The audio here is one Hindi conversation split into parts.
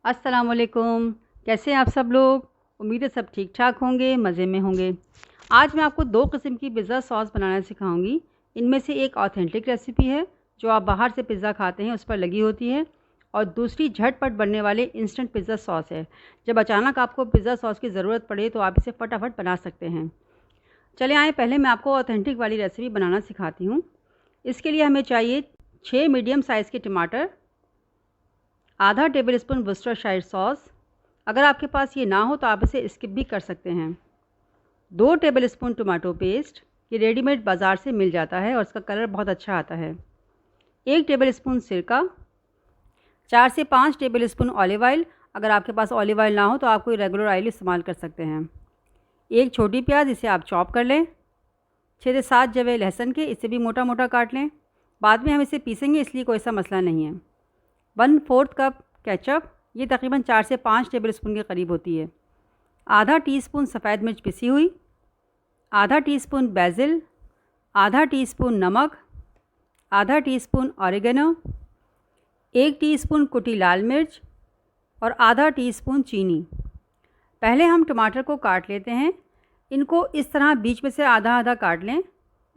अस्सलाम वालेकुम। कैसे हैं आप सब लोग? उम्मीद है सब ठीक ठाक होंगे, मज़े में होंगे। आज मैं आपको 2 किस्म की पिज़्ज़ा सॉस बनाना सिखाऊंगी। इनमें से एक ऑथेंटिक रेसिपी है जो आप बाहर से पिज़्ज़ा खाते हैं उस पर लगी होती है, और दूसरी झटपट बनने वाले इंस्टेंट पिज़्ज़ा सॉस है। जब अचानक आपको पिज़्ज़ा सॉस की ज़रूरत पड़े तो आप इसे फटाफट बना सकते हैं। चले आएँ, पहले मैं आपको ऑथेंटिक वाली रेसिपी बनाना सिखाती हूँ। इसके लिए हमें चाहिए 6 मीडियम साइज़ के टमाटर, आधा टेबल स्पून वर्cestershire सॉस। अगर आपके पास ये ना हो तो आप इसे स्किप भी कर सकते हैं। 2 टेबल स्पून टमाटो पेस्ट, ये रेडीमेड बाज़ार से मिल जाता है और इसका कलर बहुत अच्छा आता है। 1 टेबल स्पून सिरका, 4 से 5 टेबल स्पून ऑलिव ऑयल। अगर आपके पास ऑलिव ऑयल ना हो तो आप कोई रेगुलर ऑयल इस्तेमाल कर सकते हैं। 1 छोटी प्याज, इसे आप चॉप कर लें। 6 से 7 जवे लहसुन के, इसे भी मोटा मोटा काट लें। बाद में हम इसे पीसेंगे इसलिए कोई सा मसला नहीं है। 1/4 कप केचप, ये तकरीबन 4 से 5 टेबल स्पून के करीब होती है। आधा टीस्पून सफ़ेद मिर्च पिसी हुई, आधा टीस्पून बेसिल, आधा टीस्पून नमक, आधा टीस्पून ओरेगनो, 1 टीस्पून कुटी लाल मिर्च और आधा टीस्पून चीनी। पहले हम टमाटर को काट लेते हैं। इनको इस तरह बीच में से आधा आधा काट लें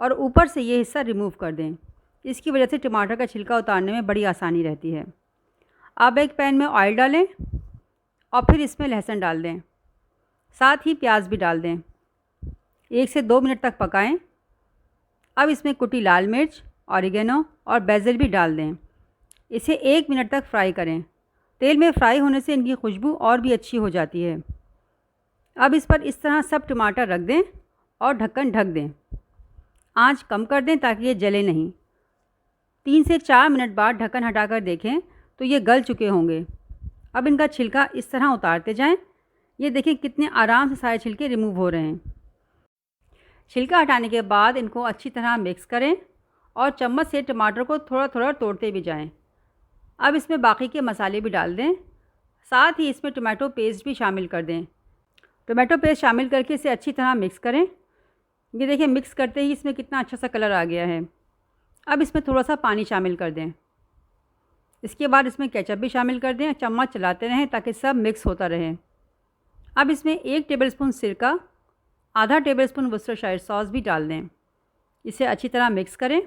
और ऊपर से ये हिस्सा रिमूव कर दें। इसकी वजह से टमाटर का छिलका उतारने में बड़ी आसानी रहती है। अब एक पैन में ऑयल डालें और फिर इसमें लहसुन डाल दें, साथ ही प्याज भी डाल दें। 1 से 2 मिनट तक पकाएं। अब इसमें कुटी लाल मिर्च, ओरिगेनो और बेसिल भी डाल दें। इसे 1 मिनट तक फ्राई करें। तेल में फ्राई होने से इनकी खुशबू और भी अच्छी हो जाती है। अब इस पर इस तरह सब टमाटर रख दें और ढक्कन ढक दें। आंच कम कर दें ताकि ये जले नहीं। 3 से 4 मिनट बाद ढक्कन हटाकर देखें तो ये गल चुके होंगे। अब इनका छिलका इस तरह उतारते जाएं। ये देखें कितने आराम से सारे छिलके रिमूव हो रहे हैं। छिलका हटाने के बाद इनको अच्छी तरह मिक्स करें और चम्मच से टमाटर को थोड़ा थोड़ा तोड़ते भी जाएं। अब इसमें बाकी के मसाले भी डाल दें, साथ ही इसमें टमाटो पेस्ट भी शामिल कर दें। टमाटो पेस्ट शामिल करके इसे अच्छी तरह मिक्स करें। ये देखिए मिक्स करते ही इसमें कितना अच्छा सा कलर आ गया है। अब इसमें थोड़ा सा पानी शामिल कर दें। इसके बाद इसमें केचप भी शामिल कर दें। चम्मच चलाते रहें ताकि सब मिक्स होता रहे। अब इसमें 1 टेबलस्पून सिरका, आधा टेबलस्पून वर्सेस्टरशायर सॉस भी डाल दें। इसे अच्छी तरह मिक्स करें।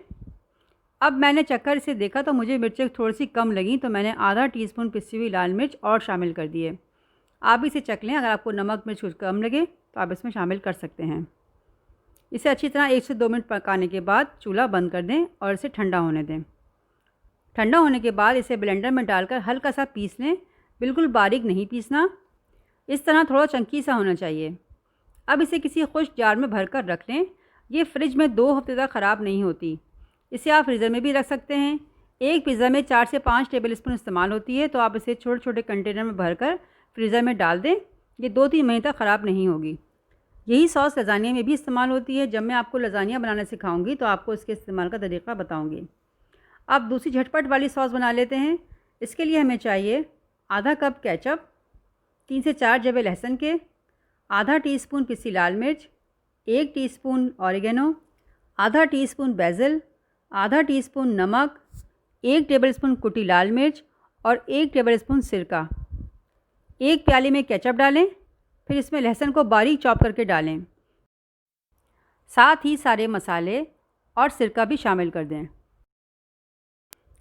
अब मैंने चखकर इसे देखा तो मुझे मिर्चें थोड़ी सी कम लगी, तो मैंने आधा टीस्पून पिसी हुई लाल मिर्च और शामिल कर दिए। आप इसे चख लें, अगर आपको नमक मिर्च कुछ कम लगे तो आप इसमें शामिल कर सकते हैं। इसे अच्छी तरह 1 से 2 मिनट पकाने के बाद चूल्हा बंद कर दें और इसे ठंडा होने दें। ठंडा होने के बाद इसे ब्लेंडर में डालकर हल्का सा पीस लें। बिल्कुल बारीक नहीं पीसना, इस तरह थोड़ा चंकी सा होना चाहिए। अब इसे किसी खुश्क जार में भर कर रख लें। ये फ्रिज में 2 हफ्ते तक ख़राब नहीं होती। इसे आप फ्रीज़र में भी रख सकते हैं। एक पिज़्ज़ा में 4 से 5 टेबल स्पून इस्तेमाल होती है, तो आप इसे छोटे छोटे कंटेनर में भर कर फ्रीज़र में डाल दें। ये 2-3 महीने तक ख़राब नहीं होगी। यही सॉस लज़ानिया में भी इस्तेमाल होती है। जब मैं आपको लज़ानिया बनाना सिखाऊंगी तो आपको इसके इस्तेमाल का तरीक़ा बताऊंगी। अब दूसरी झटपट वाली सॉस बना लेते हैं। इसके लिए हमें चाहिए आधा कप केचप, 3 से 4 जवे लहसुन के, आधा टीस्पून पिसी लाल मिर्च, 1 टीस्पून ओरिगेनो, आधा टीस्पून बेसिल, आधा टीस्पून नमक, 1 टेबलस्पून कुटी लाल मिर्च और 1 टेबलस्पून सिरका। 1 प्याले में केचप डालें, फिर इसमें लहसुन को बारीक चॉप करके डालें। साथ ही सारे मसाले और सिरका भी शामिल कर दें।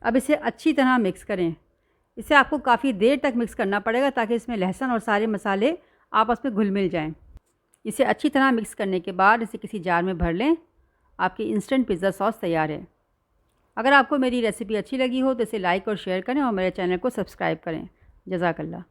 अब इसे अच्छी तरह मिक्स करें। इसे आपको काफ़ी देर तक मिक्स करना पड़ेगा ताकि इसमें लहसुन और सारे मसाले आपस में घुल मिल जाएं। इसे अच्छी तरह मिक्स करने के बाद इसे किसी जार में भर लें। आपकी इंस्टेंट पिज़्ज़ा सॉस तैयार है। अगर आपको मेरी रेसिपी अच्छी लगी हो तो इसे लाइक और शेयर करें और मेरे चैनल को सब्सक्राइब करें। जज़ाकल्लाह।